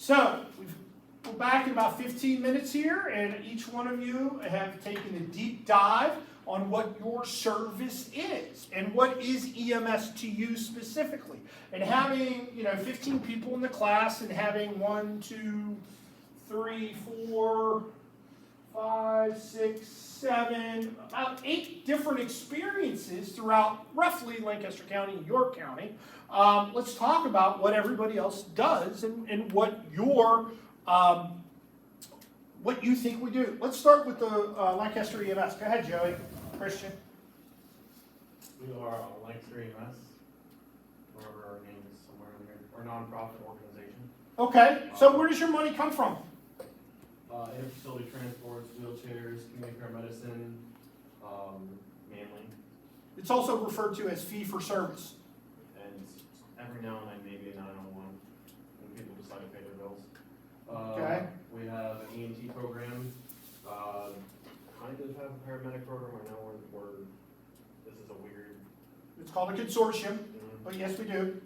So, we're back in about 15 minutes here, and each one of you have taken a deep dive on what your service is and what is EMS to you specifically. And having 15 people in the class and having 1, 2, 3, 4, 5, 6, 7, about 8 different experiences throughout roughly Lancaster County and York County. Let's talk about what everybody else does and what what you think we do. Let's start with the Lancaster EMS. Go ahead, Joey. Christian. We are Lancaster EMS, wherever our name is somewhere in here. We're a nonprofit organization. Okay, so where does your money come from? Interfacility transports, wheelchairs, community care medicine, mainly. It's also referred to as fee for service. And every now and then maybe a 901 when people decide to pay their bills. Okay. We have an EMT program. Kind of have a paramedic program. I know this is a weird. It's called a consortium, but yes, we do.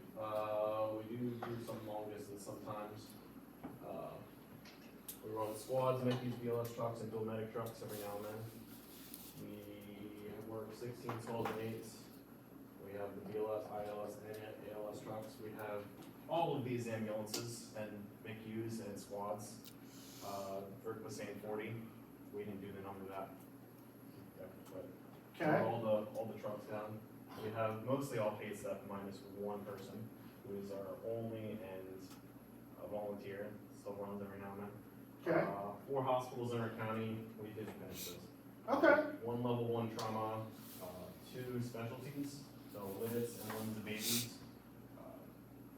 We do some long distance sometimes. We run squads that use BLS trucks and dual medic trucks every now and then. We work 16, 12, and 8s. We have the BLS, ILS, and ALS trucks. We have all of these ambulances and MICUs and squads. For saying 40, we didn't do the number of that. But Okay. all the trucks down. We have mostly all paid staff minus one person who is our only and a volunteer. Still runs every now and then. Okay. 4 hospitals in our county. We didn't finish this. Okay. 1 level 1 trauma, 2 specialties, so lids and limbs of babies.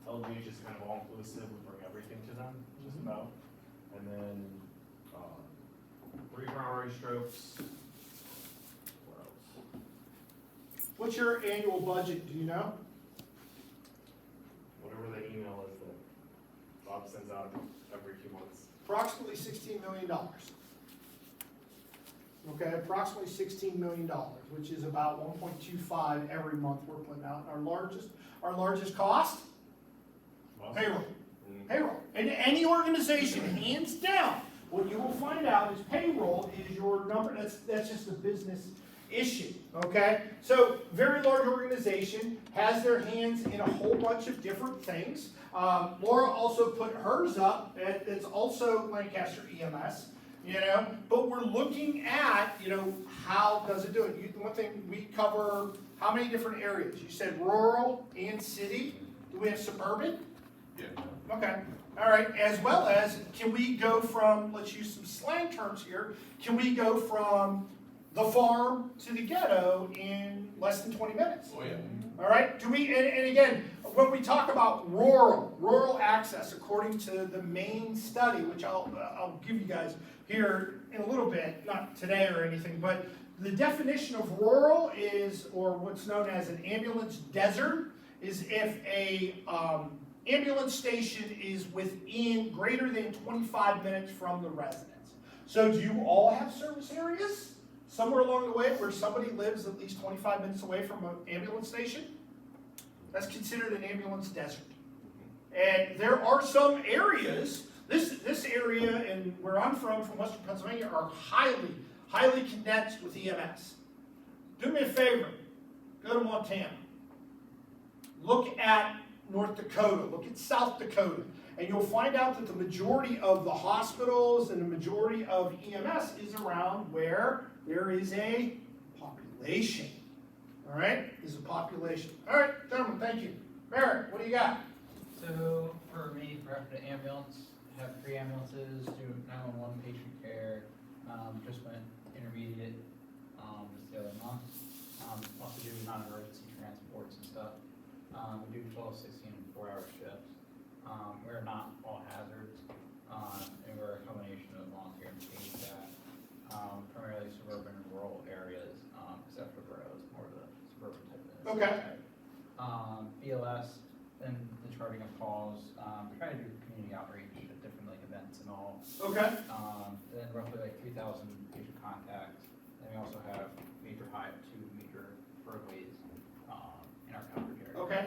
LGH is kind of all inclusive. We bring everything to them, just about. And then 3 primary strokes. What else? What's your annual budget? Do you know? Whatever the email is that Bob sends out every few months. Approximately $16 million. Okay, approximately $16 million, which is about 1.25 every month we're putting out. Our largest cost? Payroll. Payroll. And any organization, hands down, what you will find out is payroll is your number. That's just a business issue. Okay? So, very large organization, has their hands in a whole bunch of different things. Laura also put hers up. It's also Lancaster EMS. But we're looking at, how does it do it? One thing, we cover how many different areas? You said rural and city. Do we have suburban? Yeah. Okay. All right. As well as, can we go from, let's use some slang terms here, can we go from the farm to the ghetto in less than 20 minutes? Oh, yeah. All right. Do we? And again, when we talk about rural access, according to the main study, which I'll give you guys here in a little bit, not today or anything, but the definition of rural is, or what's known as an ambulance desert, is if a ambulance station is within greater than 25 minutes from the residence. So do you all have service areas somewhere along the way where somebody lives at least 25 minutes away from an ambulance station? That's considered an ambulance desert. And there are some areas, this area and where I'm from Western Pennsylvania, are highly connected with EMS. Do me a favor, go to Montana. Look at North Dakota, look at South Dakota, and you'll find out that the majority of the hospitals and the majority of EMS is around where there is a population. All right, is a population. All right, gentlemen, thank you. Barrett, what do you got? So for me, for after the ambulance, have 3 ambulances, do 911 patient care. Just went intermediate just the other month. Also do non-emergency transports and stuff. We do 12, 16, and 4-hour shifts. We're not all hazards, and we're a combination of volunteer and paid staff. Primarily suburban and rural areas, except for boroughs, more of the suburban type of. Okay. BLS, then the charting of calls. We try to do community outreach at different events and all. Okay. Then roughly 3,000 patient contacts. Then we also have major 2 major roadways in our coverage area. Okay.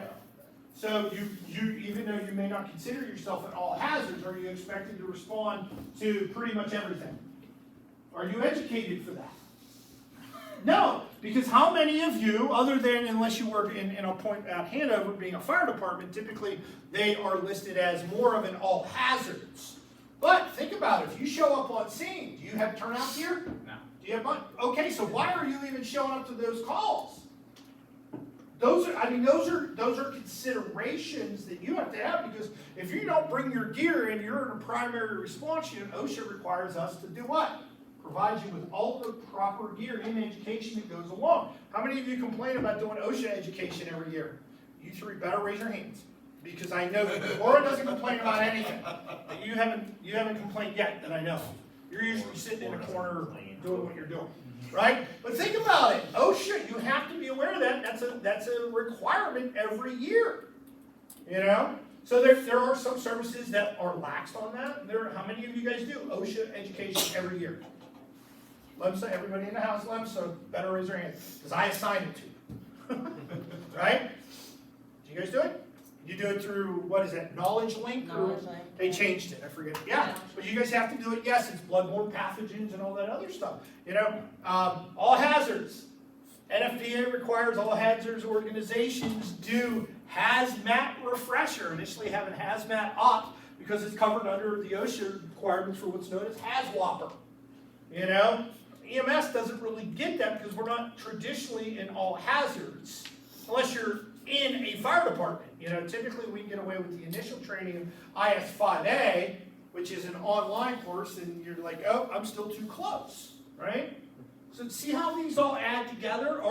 So you, even though you may not consider yourself an all hazards, are you expected to respond to pretty much everything? Are you educated for that? No, because how many of you, other than unless you work in a point at Hanover being a fire department, typically they are listed as more of an all hazards. But think about it, if you show up on scene, do you have turnout gear? No. Do you have money? Okay, so why are you even showing up to those calls? Those are considerations that you have to have, because if you don't bring your gear and you're in a primary response unit, OSHA requires us to do what? Provide you with all the proper gear and education that goes along. How many of you complain about doing OSHA education every year? You three better raise your hands, because I know that Laura doesn't complain about anything. You haven't complained yet that I know. You're usually sitting in a corner doing what you're doing, right? But think about it. OSHA, you have to be aware of that. That's a requirement every year, you know? So there are some services that are laxed on that. How many of you guys do OSHA education every year? Lemsa, everybody in the house, Lemsa, better raise your hand, because I assign it to you. Right? Do you guys do it? You do it through, what is that, Knowledge Link? Knowledge Link. They changed it, I forget. Yeah, but you guys have to do it, yes, it's bloodborne pathogens and all that other stuff. You know, all hazards. NFPA requires all hazards organizations do hazmat refresher. Initially having hazmat op because it's covered under the OSHA requirements for what's known as HazWOPER. You know, EMS doesn't really get that because we're not traditionally in all hazards, unless you're in a fire department. You know, typically we can get away with the initial training in IS5A, which is an online course, and you're like, oh, I'm still too close, right? So see how these all add together?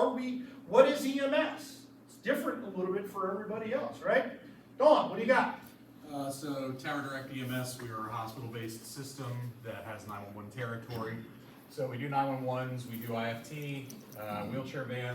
What is EMS? It's different a little bit for everybody else, right? Dawn, what do you got? So Tower Direct EMS, we are a hospital-based system that has 911 territory. So we do 911s, we do IFT, wheelchair vans.